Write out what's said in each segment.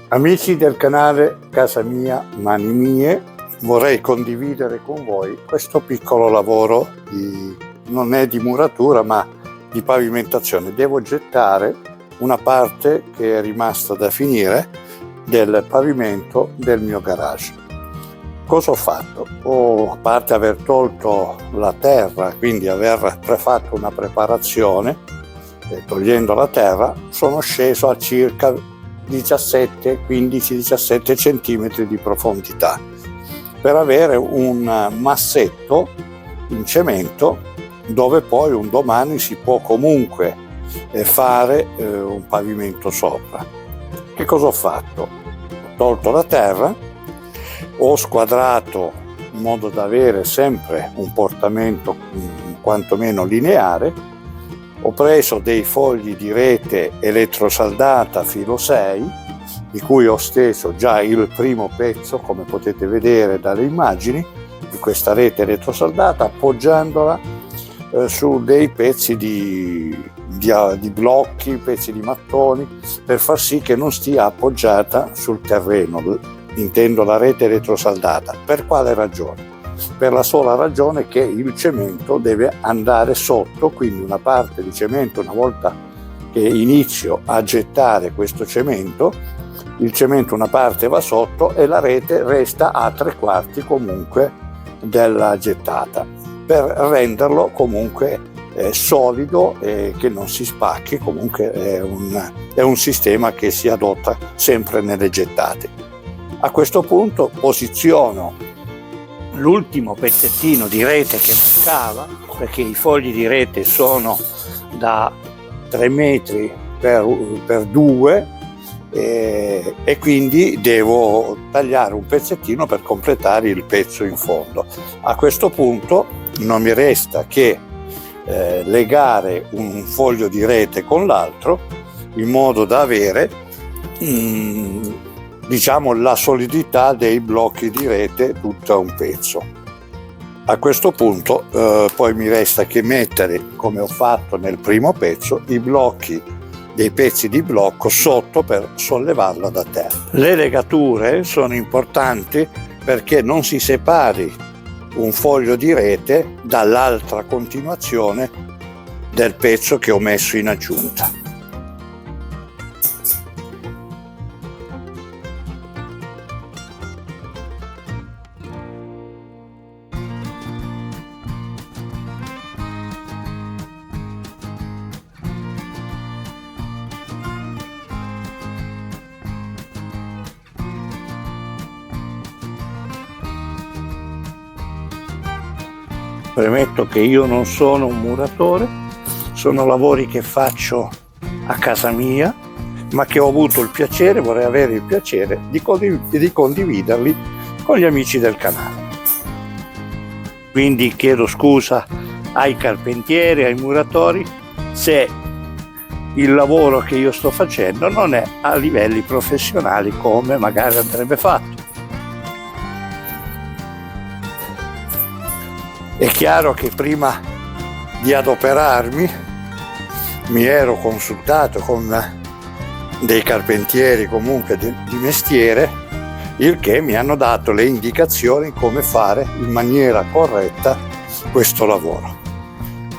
Amici del canale Casa Mia Mani Mie, vorrei condividere con voi questo piccolo lavoro non è di muratura ma di pavimentazione. Devo gettare una parte che è rimasta da finire del pavimento del mio garage. Cosa ho fatto? A parte aver tolto la terra, quindi aver fatto una preparazione, togliendo la terra, sono sceso a circa 15-17 centimetri di profondità per avere un massetto in cemento dove poi un domani si può comunque fare un pavimento sopra. Che cosa ho fatto? Ho tolto la terra, ho squadrato in modo da avere sempre un portamento quantomeno lineare, ho preso dei fogli di rete elettrosaldata filo 6, di cui ho steso già il primo pezzo, come potete vedere dalle immagini, di questa rete elettrosaldata, appoggiandola su dei pezzi di blocchi, pezzi di mattoni, per far sì che non stia appoggiata sul terreno, intendo la rete elettrosaldata. Per quale ragione? Per la sola ragione che il cemento deve andare sotto, quindi una parte di cemento, una volta che inizio a gettare questo cemento, il cemento una parte va sotto e la rete resta a 3/4 comunque della gettata, per renderlo comunque solido e che non si spacchi. Comunque è un sistema che si adotta sempre nelle gettate. A questo punto posiziono l'ultimo pezzettino di rete che mancava, perché i fogli di rete sono da 3 metri per 2 e quindi devo tagliare un pezzettino per completare il pezzo in fondo. A questo punto non mi resta che legare un foglio di rete con l'altro in modo da avere la solidità dei blocchi di rete tutto un pezzo. A questo punto poi mi resta che mettere, come ho fatto nel primo pezzo, i blocchi dei pezzi di blocco sotto per sollevarlo da terra. Le legature sono importanti perché non si separi un foglio di rete dall'altra continuazione del pezzo che ho messo in aggiunta. Premetto che io non sono un muratore, sono lavori che faccio a casa mia, ma che ho avuto il piacere, vorrei avere il piacere di condividerli con gli amici del canale. Quindi chiedo scusa ai carpentieri, ai muratori, se il lavoro che io sto facendo non è a livelli professionali come magari andrebbe fatto. È chiaro che prima di adoperarmi mi ero consultato con dei carpentieri comunque di mestiere, il che mi hanno dato le indicazioni come fare in maniera corretta questo lavoro.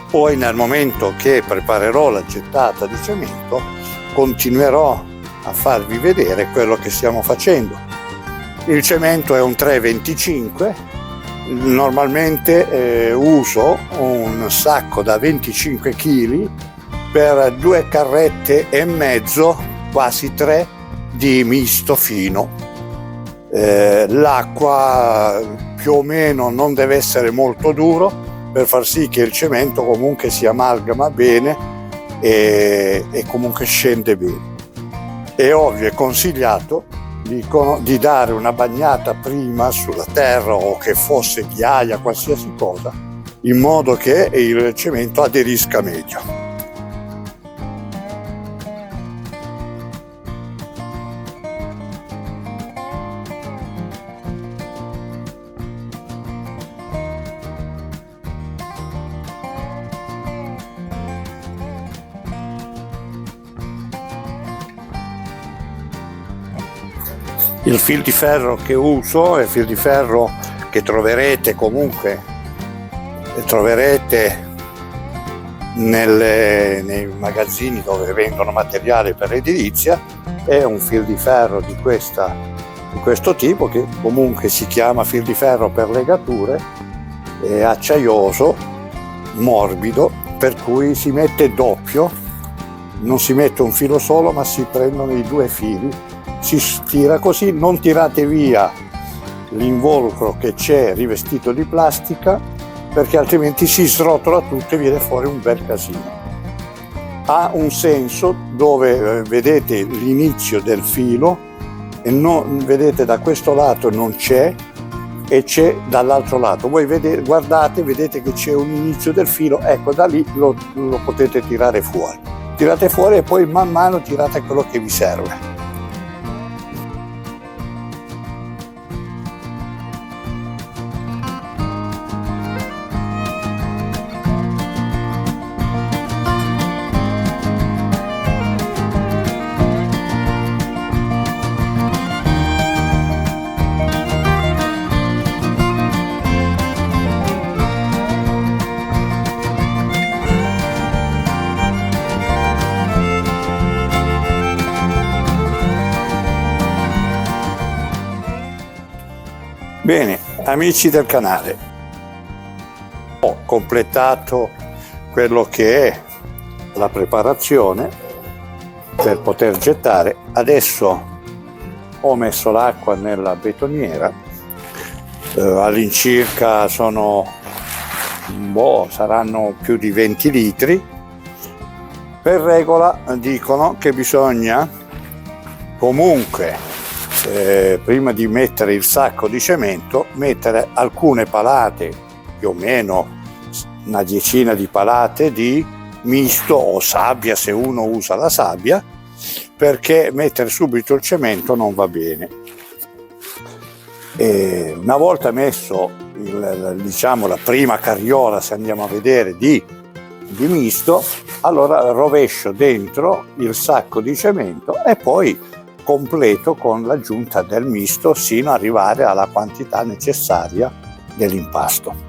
Poi nel momento che preparerò la gettata di cemento continuerò a farvi vedere quello che stiamo facendo. Il cemento è un 3,25. Normalmente uso un sacco da 25 kg per 2 carrette e mezzo, quasi 3, di misto fino. L'acqua più o meno non deve essere molto duro per far sì che il cemento comunque si amalgama bene e comunque scende bene. È ovvio e consigliato, dicono, di dare una bagnata prima sulla terra o che fosse ghiaia, qualsiasi cosa, in modo che il cemento aderisca meglio. Il fil di ferro che uso è il fil di ferro che troverete comunque, nei magazzini dove vendono materiale per l'edilizia. È un fil di ferro di questo tipo, che comunque si chiama fil di ferro per legature, è acciaioso, morbido, per cui si mette doppio, non si mette un filo solo ma si prendono i due fili, si stira così, non tirate via l'involucro che c'è rivestito di plastica, perché altrimenti si srotola tutto e viene fuori un bel casino. Ha un senso dove vedete l'inizio del filo e vedete da questo lato non c'è e c'è dall'altro lato. Voi guardate, vedete che c'è un inizio del filo, ecco, da lì lo potete tirare fuori. Tirate fuori e poi man mano tirate quello che vi serve. Bene, amici del canale, ho completato quello che è la preparazione per poter gettare. Adesso ho messo l'acqua nella betoniera, all'incirca saranno più di 20 litri. Per regola dicono che bisogna comunque prima di mettere il sacco di cemento, mettere alcune palate, più o meno una decina di palate di misto o sabbia, se uno usa la sabbia, perché mettere subito il cemento non va bene. E una volta messo la prima carriola, se andiamo a vedere, di misto, allora rovescio dentro il sacco di cemento e poi completo con l'aggiunta del misto sino ad arrivare alla quantità necessaria dell'impasto.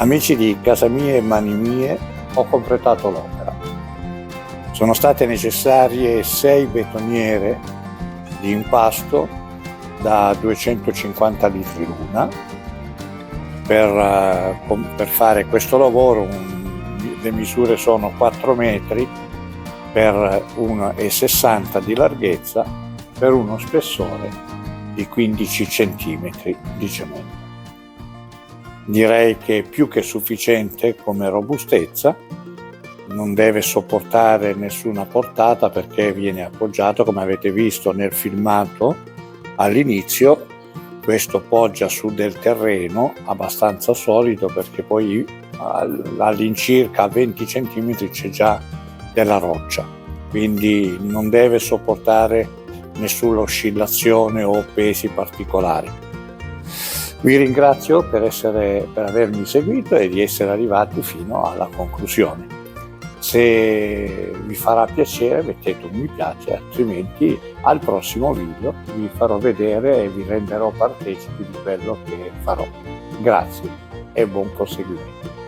Amici di Casa Mia e Mani Mie, ho completato l'opera. Sono state necessarie 6 betoniere di impasto da 250 litri l'una. Per fare questo lavoro le misure sono 4 metri per 1,60 di larghezza per uno spessore di 15 centimetri di cemento. Direi che è più che sufficiente come robustezza, non deve sopportare nessuna portata perché viene appoggiato, come avete visto nel filmato all'inizio. Questo poggia su del terreno abbastanza solido perché poi all'incirca a 20 cm c'è già della roccia, quindi non deve sopportare nessuna oscillazione o pesi particolari. Vi ringrazio per avermi seguito e di essere arrivati fino alla conclusione. Se vi farà piacere mettete un mi piace, altrimenti al prossimo video vi farò vedere e vi renderò partecipi di quello che farò. Grazie e buon proseguimento.